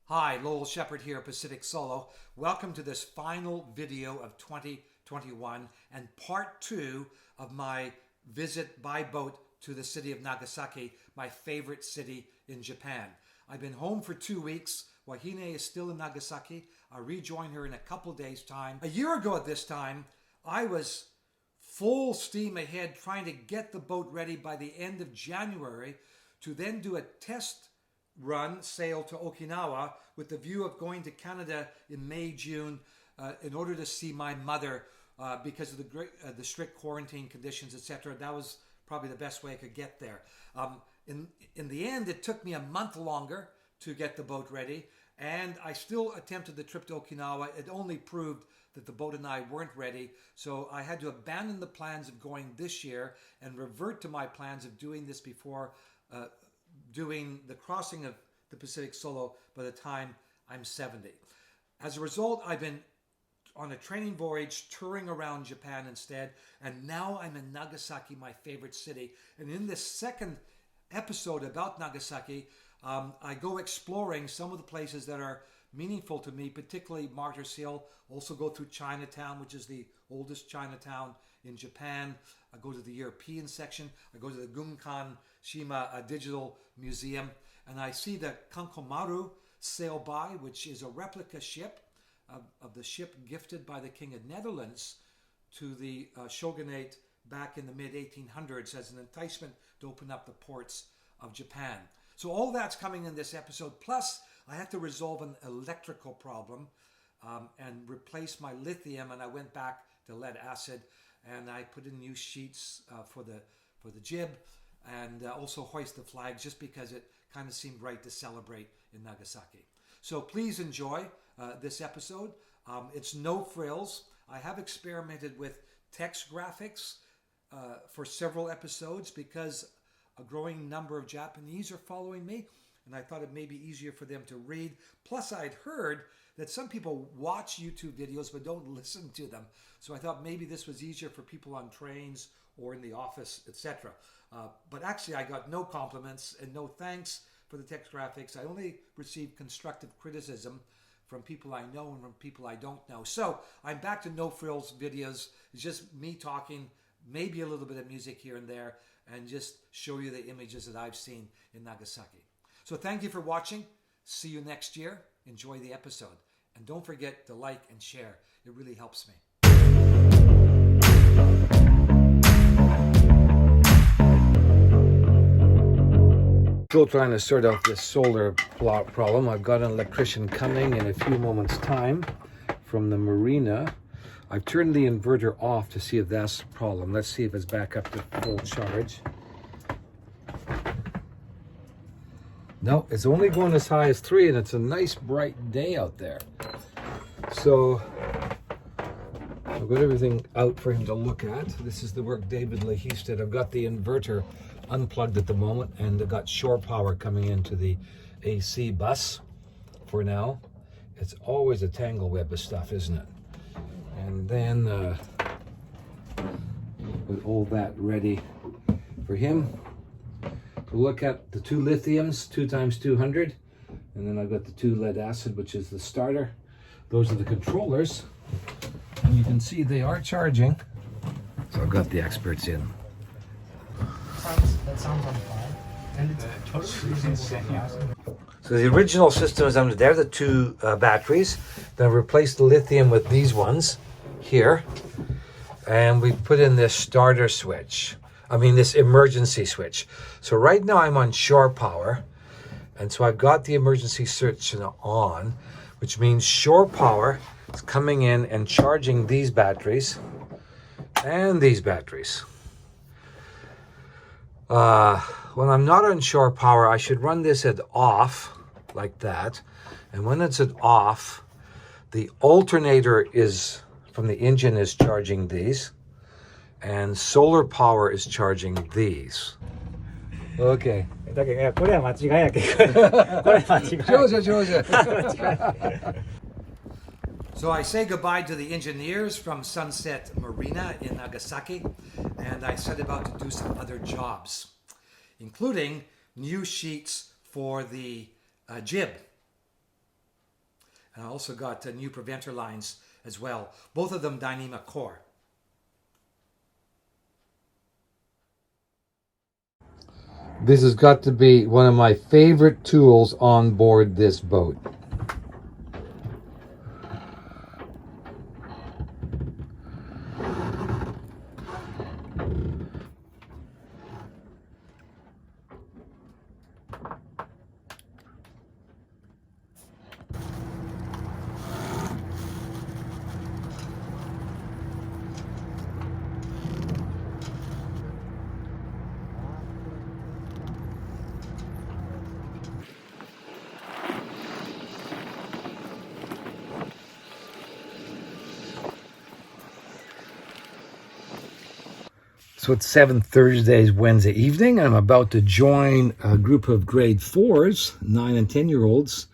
Hi, Lowell Shepherd here, Pacific Solo. Welcome to this final video of 2021 and part 2 of my visit by boat to the city of Nagasaki, my favorite city in Japan. I've been home for 2 weeks. Wahine is still in Nagasaki. I'll rejoin her in a couple days' time. A year ago at this time, I was full steam ahead trying to get the boat ready by the end of January to then do a test run sail to Okinawa with the view of going to Canada in May, June in order to see my mother because of the strict quarantine conditions, etc. That was probably the best way I could get there. In the end, it took me a month longer to get the boat ready, and I still attempted the trip to Okinawa. It only proved that the boat and I weren't ready, so I had to abandon the plans of going this year and revert to my plans of doing this before doing the crossing of the Pacific solo by the time I'm 70. As a result, I've been on a training voyage touring around Japan instead, and now I'm in Nagasaki, my favorite city. And in this second episode about Nagasaki, I go exploring some of the places that are meaningful to me, particularly Martyrs Hill. Also go through Chinatown, which is the oldest Chinatown in Japan. I go to the European section. I go to the Gunkan Shima Digital Museum, and I see the Kankomaru sail by, which is a replica ship of the ship gifted by the King of Netherlands to the shogunate back in the mid-1800s as an enticement to open up the ports of Japan. So all that's coming in this episode. Plus, I had to resolve an electrical problem and replace my lithium, and I went back to lead acid, and I put in new sheets for the jib, and also hoist the flag just because it kind of seemed right to celebrate in Nagasaki. So please enjoy this episode. It's no frills. I have experimented with text graphics for several episodes because a growing number of Japanese are following me, and I thought it may be easier for them to read. Plus, I'd heard that some people watch YouTube videos but don't listen to them. So I thought maybe this was easier for people on trains or in the office, etc. But actually, I got no compliments and no thanks for the text graphics. I only received constructive criticism from people I know and from people I don't know. So I'm back to no frills videos. It's just me talking, maybe a little bit of music here and there, and just show you the images that I've seen in Nagasaki. So thank you for watching. See you next year. Enjoy the episode. And don't forget to like and share. It really helps me. Still trying to sort out this solar problem. I've got an electrician coming in a few moments' time from the marina. I've turned the inverter off to see if that's the problem. Let's see if it's back up to full charge. No, it's only going as high as 3, and it's a nice bright day out there. So I've got everything out for him to look at. This is the work David LaHeist did. I've got the inverter unplugged at the moment, and I've got shore power coming into the AC bus for now. It's always a tangle web of stuff, isn't it? And then with all that ready for him to look at the 2 lithiums, 2x200, and then I've got the 2 lead acid, which is the starter. Those are the controllers, and you can see they are charging. So I've got the experts in. That sounds on fire. And it's totally So the original system is under there, the 2 batteries. Then I've replaced the lithium with these ones here. And we put in this starter switch. This emergency switch. So right now I'm on shore power. And so I've got the emergency switch on, which means shore power is coming in and charging these batteries and these batteries. When I'm not on shore power, I should run this at off, like that. And when it's at off, the alternator from the engine is charging these, and solar power is charging these. Okay. だけどこれは間違いやけどこれ間違い上手上手 So I say goodbye to the engineers from Sunset Marina in Nagasaki, and I set about to do some other jobs, including new sheets for the jib. And I also got new preventer lines as well. Both of them Dyneema core. This has got to be one of my favorite tools on board this boat. So it's 7th Thursday's Wednesday evening. I'm about to join a group of grade 4s, 9 and 10-year-olds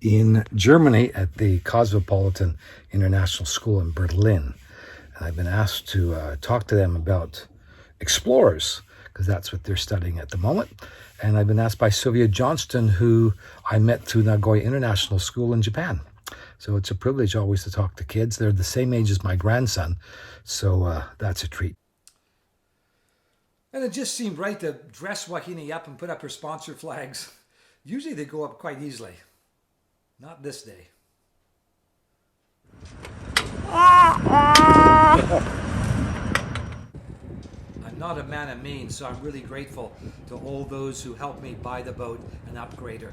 in Germany at the Cosmopolitan International School in Berlin. And I've been asked to talk to them about explorers, because that's what they're studying at the moment. And I've been asked by Sylvia Johnston, who I met through Nagoya International School in Japan. So it's a privilege always to talk to kids. They're the same age as my grandson, so that's a treat. And it just seemed right to dress Wahine up and put up her sponsor flags. Usually they go up quite easily. Not this day. I'm not a man of means, so I'm really grateful to all those who helped me buy the boat and upgrade her.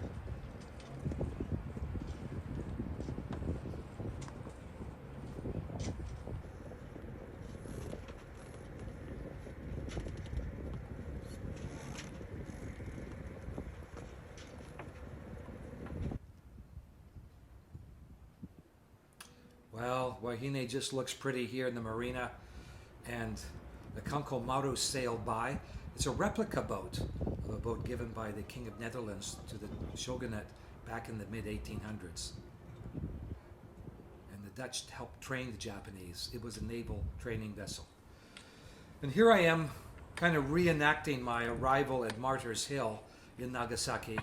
Well, Wahine just looks pretty here in the marina, and the Kunkel Maru sailed by. It's a replica boat of a boat given by the King of Netherlands to the shogunate back in the mid-1800s. And the Dutch helped train the Japanese. It was a naval training vessel. And here I am, kind of reenacting my arrival at Martyrs Hill in Nagasaki.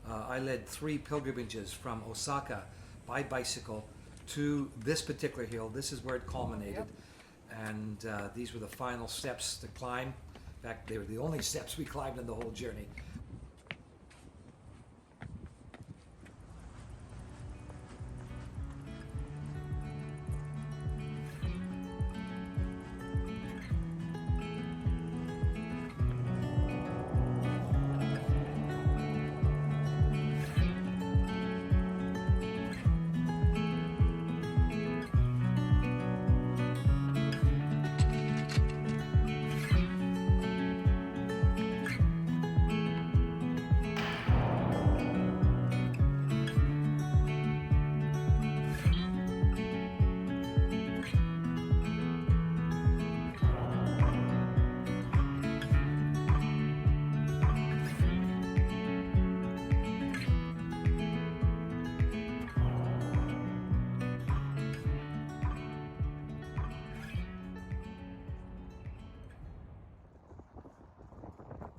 I led 3 pilgrimages from Osaka by bicycle to this particular hill. This is where it culminated. And these were the final steps to climb. In fact, they were the only steps we climbed in the whole journey.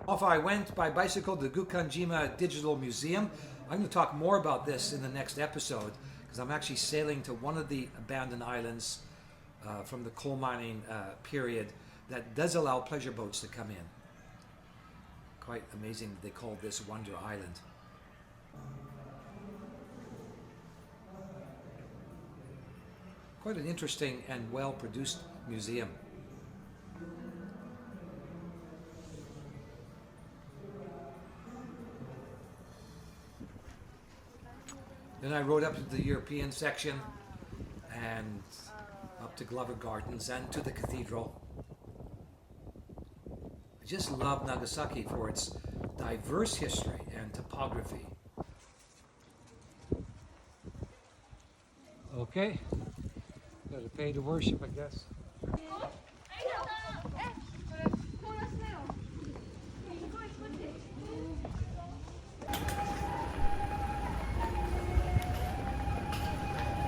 Off I went by bicycle to the Gukanjima Digital Museum. I'm going to talk more about this in the next episode, because I'm actually sailing to one of the abandoned islands from the coal mining period that does allow pleasure boats to come in. Quite amazing that they call this Wonder Island. Quite an interesting and well-produced museum. Then I rode up to the European section and up to Glover Gardens and to the cathedral. I just love Nagasaki for its diverse history and topography. Okay, gotta pay to worship, I guess.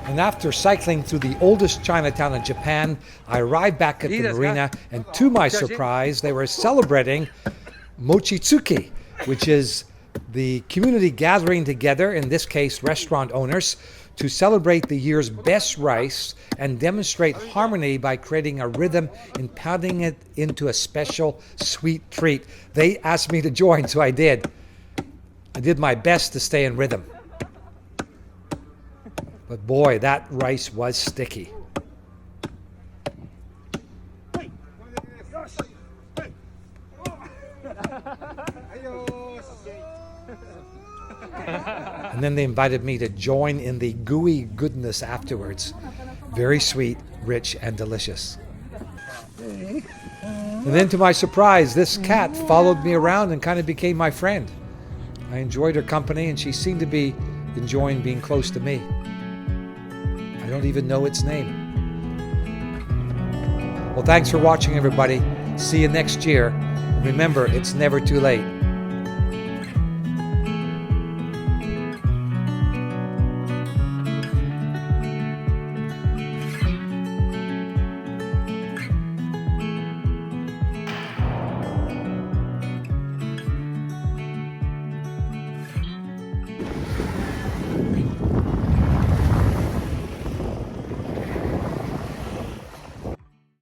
And after cycling through the oldest Chinatown in Japan, I arrived back at the marina, and to my surprise, they were celebrating Mochitsuki, which is the community gathering together, in this case restaurant owners, to celebrate the year's best rice and demonstrate harmony by creating a rhythm and pounding it into a special sweet treat. They asked me to join, so I did. I did my best to stay in rhythm. But boy, that rice was sticky. And then they invited me to join in the gooey goodness afterwards. Very sweet, rich, and delicious. And then to my surprise, this cat followed me around and kind of became my friend. I enjoyed her company, and she seemed to be enjoying being close to me. I don't even know its name. Well, thanks for watching, everybody. See you next year. Remember, it's never too late.